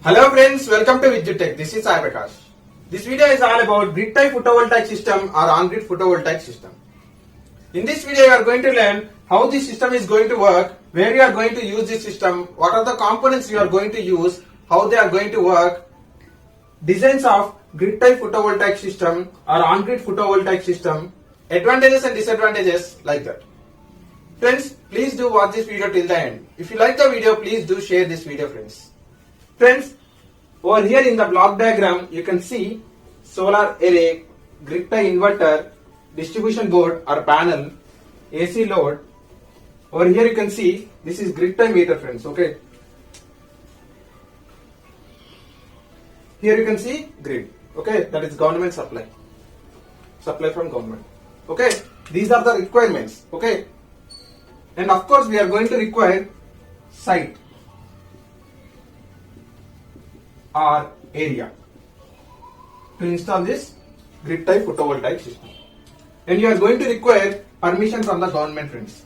Hello friends, welcome to Vidyut Tech. This is Sai Prakash. This video is all about grid tie photovoltaic system or on-grid photovoltaic system. In this video, you are going to learn how this system is going to work, where you are going to use this system, what are the components you are going to use, how they are going to work, designs of grid tie photovoltaic system or on-grid photovoltaic system, advantages and disadvantages like that. Friends, please do watch this video till the end. If you like the video, please do share this video, friends. Friends, over here in the block diagram, you can see solar array, grid tie inverter, distribution board or panel, AC load. Over here you can see this is grid tie meter, friends. Okay. Here you can see grid. Okay, that is government supply. Supply from government. Okay, these are the requirements. Okay, and of course we are going to require site or area to install this grid tie photovoltaic system, and you are going to require permission from the government, friends.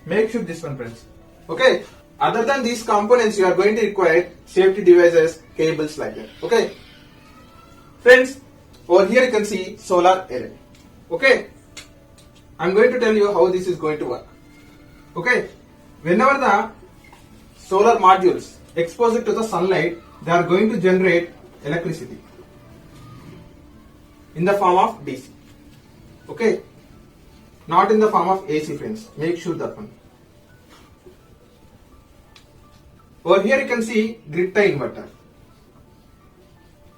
Make sure this one, friends. Okay, other than these components you are going to require safety devices, cables like that. Okay friends, over here you can see solar array. Okay, I am going to tell you how this is going to work. Okay, whenever the solar modules expose it to the sunlight, they are going to generate electricity in the form of DC. Okay, not in the form of AC, friends. Make sure that one. Over here you can see grid tie inverter.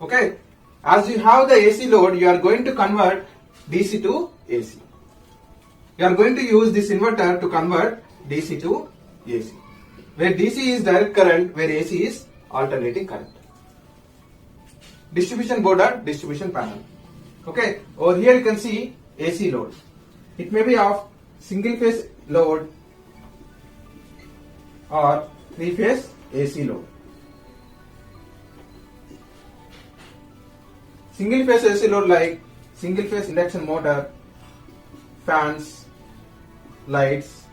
Okay, as you have the AC load, you are going to convert DC to AC. You are going to use this inverter to convert DC to AC, where DC is direct current, where AC is alternating current. Distribution board or distribution panel. Okay, over here you can see AC load. It may be of single phase load or three phase AC load. Single phase AC load like single phase induction motor, fans, lights,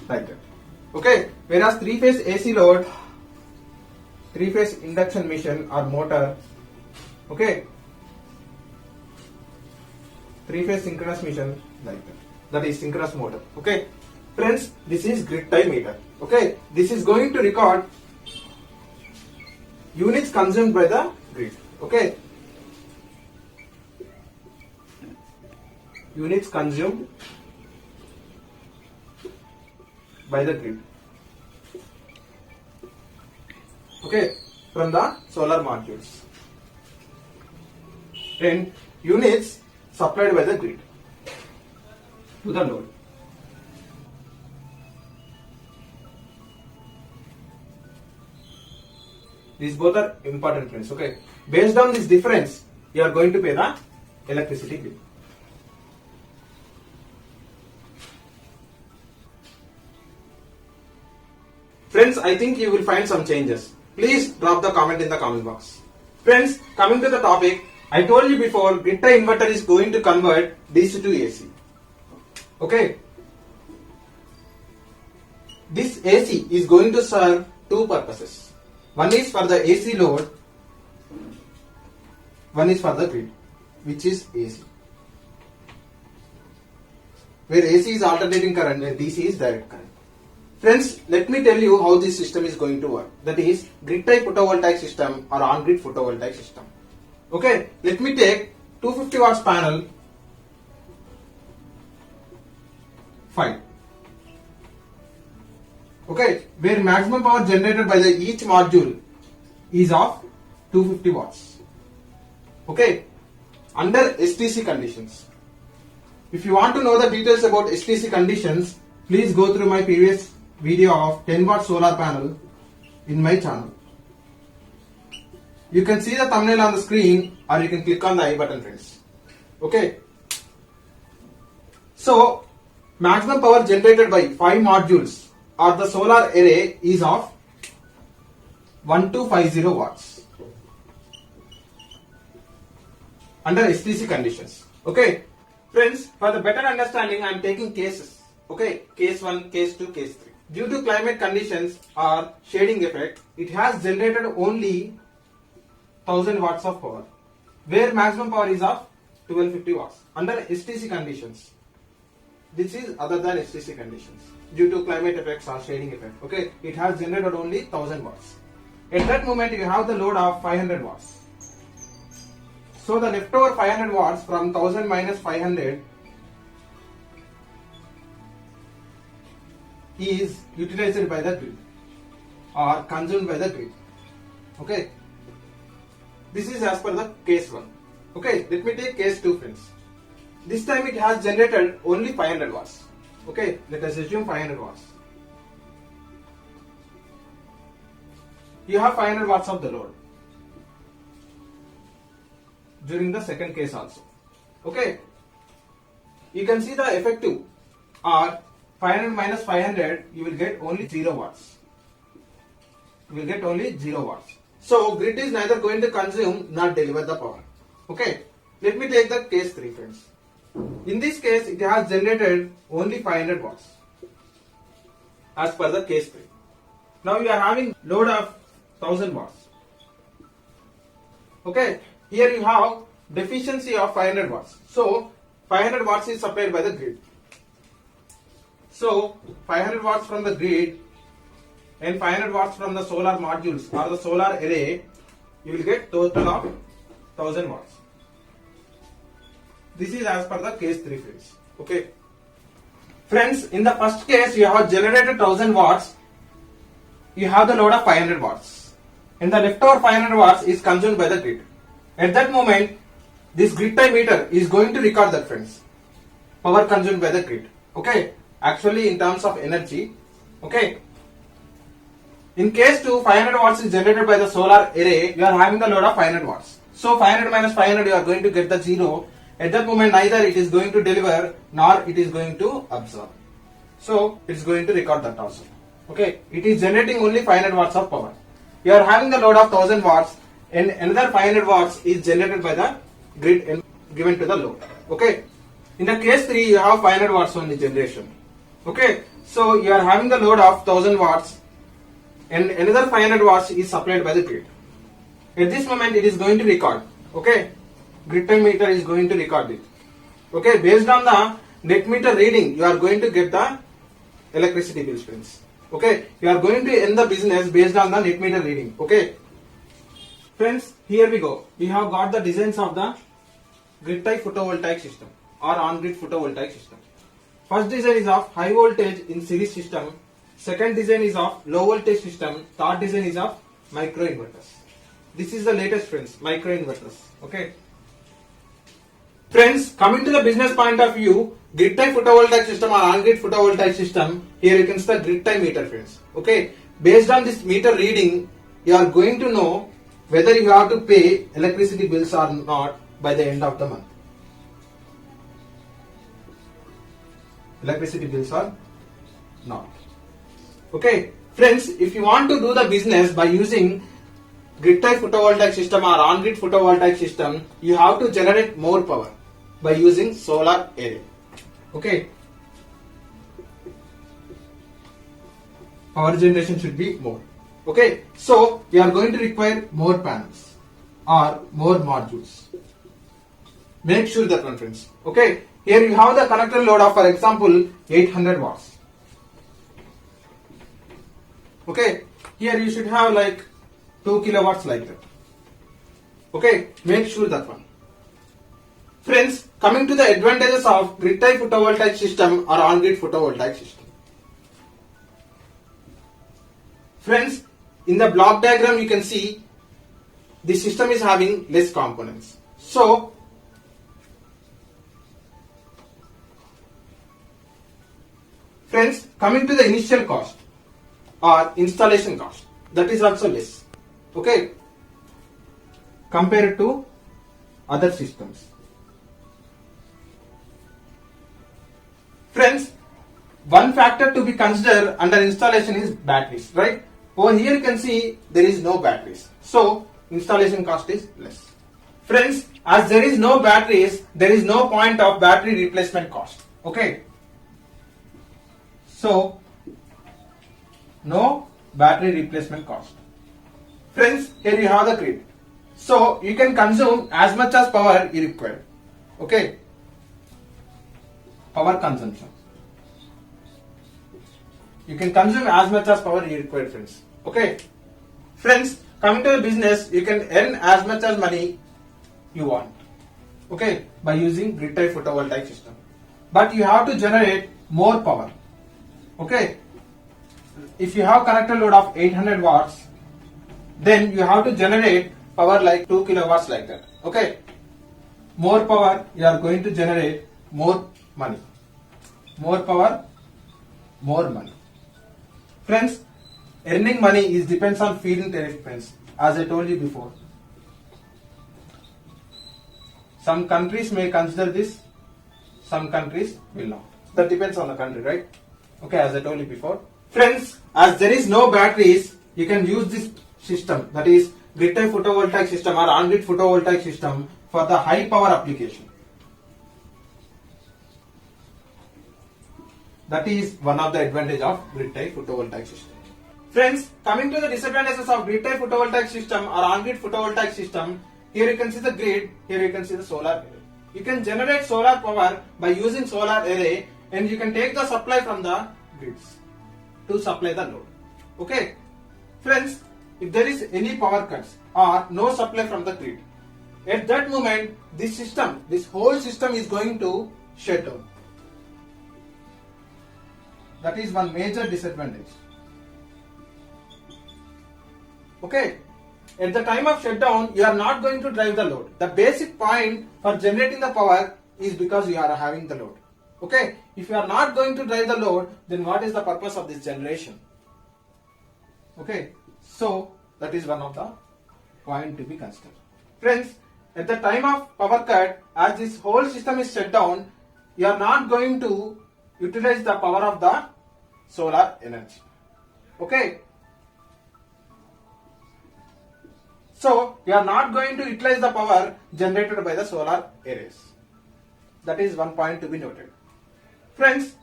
like that. Okay, whereas three phase AC load, three phase induction machine or motor. Okay, three phase synchronous machine like that. That is synchronous motor. Okay, friends, this is grid tie meter. Okay, this is going to record units consumed by the grid. Okay, units consumed by the grid. Okay, from the solar modules, and units supplied by the grid to the load. These both are important, friends. Okay, based on this difference, you are going to pay the electricity bill. Friends, I think you will find some changes. Please drop the comment in the comment box. Friends, coming to the topic, I told you before, grid tie inverter is going to convert DC to AC. Okay, this AC is going to serve two purposes. One is for the AC load, one is for the grid, which is AC, where AC is alternating current and DC is direct current. Friends, let me tell you how this system is going to work. That is grid tie photovoltaic system or on-grid photovoltaic system. Okay, let me take 250 watts panel 5. Okay, where maximum power generated by the each module is of 250 watts. Okay, under STC conditions. If you want to know the details about STC conditions, please go through my previous video of 10 watt solar panel in my channel. You can see the thumbnail on the screen, or you can click on the I button, friends. Okay, so maximum power generated by 5 modules or the solar array is of 1250 watts under STC conditions. Okay, friends, for the better understanding, I am taking cases. Okay, case 1, case 2, case 3. Due to climate conditions or shading effect, it has generated only 1000 watts of power, where maximum power is of 1250 watts under STC conditions. This is other than STC conditions. Due to climate effects or shading effect, okay, it has generated only 1000 watts. At that moment, you have the load of 500 watts. So the leftover 500 watts from 1000 minus 500 is utilized by the grid or consumed by the grid. Okay. This is as per the case 1. Okay. Let me take case 2, friends. This time it has generated only 500 watts. Okay. Let us assume 500 watts. You have 500 watts of the load during the second case also. Okay. You can see the effective or 500 minus 500, you will get only 0 watts. You will get only 0 watts. So grid is neither going to consume nor deliver the power. Okay. Let me take the case 3, friends. In this case, it has generated only 500 watts as per the case 3. Now you are having load of 1000 watts. Okay. Here you have deficiency of 500 watts. So 500 watts is supplied by the grid. So 500 watts from the grid and 500 watts from the solar modules or the solar array, you will get total of 1000 watts. This is as per the case 3, friends. Okay. Friends, in the first case, you have generated 1000 watts. You have the load of 500 watts. And the leftover 500 watts is consumed by the grid. At that moment, this grid tie meter is going to record that, friends. Power consumed by the grid. Okay. Actually, in terms of energy. Okay. In case 2, 500 watts is generated by the solar array. You are having the load of 500 watts. So 500 minus 500, you are going to get the 0. At that moment, neither it is going to deliver nor it is going to absorb. So it is going to record that also. Okay. It is generating only 500 watts of power. You are having the load of 1000 watts and another 500 watts is generated by the grid and given to the load. Okay. In the case 3, you have 500 watts only generation. Okay. So you are having the load of 1000 watts and another 500 watts is supplied by the grid. At this moment, it is going to record. Okay. Grid time meter is going to record it. Okay. Based on the net meter reading, you are going to get the electricity bills, friends. Okay. You are going to end the business based on the net meter reading. Okay. Friends, here we go. We have got the designs of the grid type photovoltaic system or on-grid photovoltaic system. First design is of high voltage in series system. Second design is of low voltage system. Third design is of micro inverters. This is the latest, friends, micro inverters. Okay. Friends, coming to the business point of view, grid type photovoltaic system or on-grid photovoltaic system, here you can see the grid time meter, friends. Okay. Based on this meter reading, you are going to know whether you have to pay electricity bills or not by the end of the month. Electricity bills or not. Okay. Friends, if you want to do the business by using grid type photovoltaic system or on-grid photovoltaic system, you have to generate more power by using solar array. Okay. Power generation should be more. Okay. So, you are going to require more panels or more modules. Make sure that one, friends. Okay. Here you have the connector load of, for example, 800 watts. Okay. Here you should have like 2 kilowatts like that. Okay. Make sure that one. Friends, coming to the advantages of grid type photovoltaic system or on-grid photovoltaic system. Friends, in the block diagram you can see the system is having less components. So, friends, coming to the initial cost or installation cost, that is also less. Okay, compared to other systems. Friends, one factor to be considered under installation is batteries, right? Over here you can see there is no batteries. So, installation cost is less. Friends, as there is no batteries, there is no point of battery replacement cost. Okay. So no battery replacement cost. Friends, here you have the grid. So you can consume as much as power you require. Okay. Power consumption. You can consume as much as power you require, friends. Okay. Friends, coming to the business, you can earn as much as money you want. Okay, by using grid type photovoltaic system. But you have to generate more power. Okay. If you have connected load of 800 watts, then you have to generate power like 2 kilowatts like that. Okay. More power, you are going to generate more money. More power, more money. Friends, earning money is depends on feed-in tariff, friends, as I told you before. Some countries may consider this, some countries will not. That depends on the country, right? Okay, as I told you before. Friends, as there is no batteries, you can use this system, that is grid type photovoltaic system or on-grid photovoltaic system for the high power application. That is one of the advantage of grid type photovoltaic system. Friends, coming to the disadvantages of grid type photovoltaic system or on-grid photovoltaic system, here you can see the grid, here you can see the solar array. You can generate solar power by using solar array, and you can take the supply from the grids to supply the load. Okay. Friends, if there is any power cuts or no supply from the grid, at that moment this system, this whole system is going to shut down. That is one major disadvantage. Okay. At the time of shutdown, you are not going to drive the load. The basic point for generating the power is because you are having the load. Okay. If you are not going to drive the load, then what is the purpose of this generation? Okay. So that is one of the point to be considered. Friends, at the time of power cut, as this whole system is shut down, you are not going to utilize the power of the solar energy. Okay. So we are not going to utilize the power generated by the solar arrays. That is one point to be noted. Friends,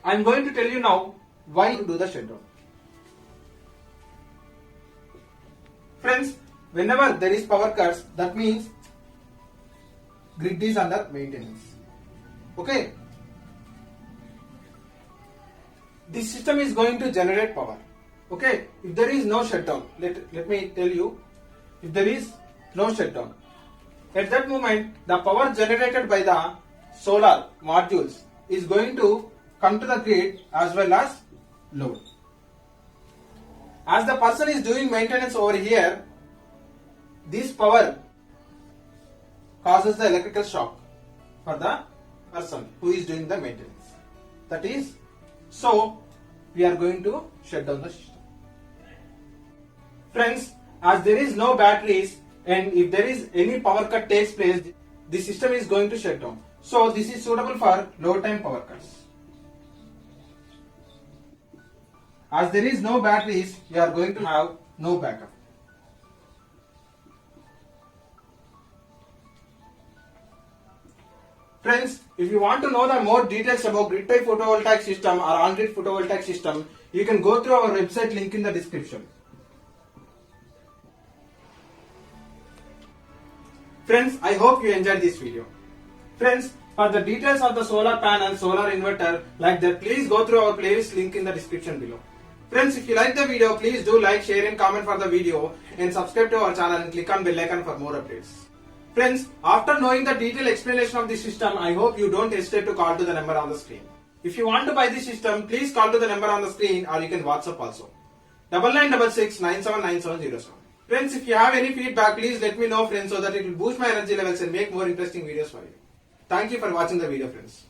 I am going to tell you now why to do the shutdown. Friends, whenever there is power cuts, that means grid is under maintenance. Okay. This system is going to generate power. Okay. If there is no shutdown, let me tell you. If there is no shutdown, at that moment the power generated by the solar modules is going to come to the grid as well as load. As the person is doing maintenance over here, this power causes the electrical shock for the person who is doing the maintenance. That is, so we are going to shut down the system. Friends, as there is no batteries and if there is any power cut takes place, the system is going to shut down. So this is suitable for low time power cuts. As there is no batteries, you are going to have no backup. Friends, if you want to know the more details about grid type photovoltaic system or on-grid photovoltaic system, you can go through our website link in the description. Friends, I hope you enjoyed this video. Friends, for the details of the solar panel, solar inverter like that, please go through our playlist link in the description below. Friends, if you like the video, please do like, share and comment for the video and subscribe to our channel and click on bell icon for more updates. Friends, after knowing the detailed explanation of this system, I hope you don't hesitate to call to the number on the screen. If you want to buy this system, please call to the number on the screen or you can WhatsApp also. 9966 979707. Friends, if you have any feedback, please let me know, friends, so that it will boost my energy levels and make more interesting videos for you. Thank you for watching the video, friends.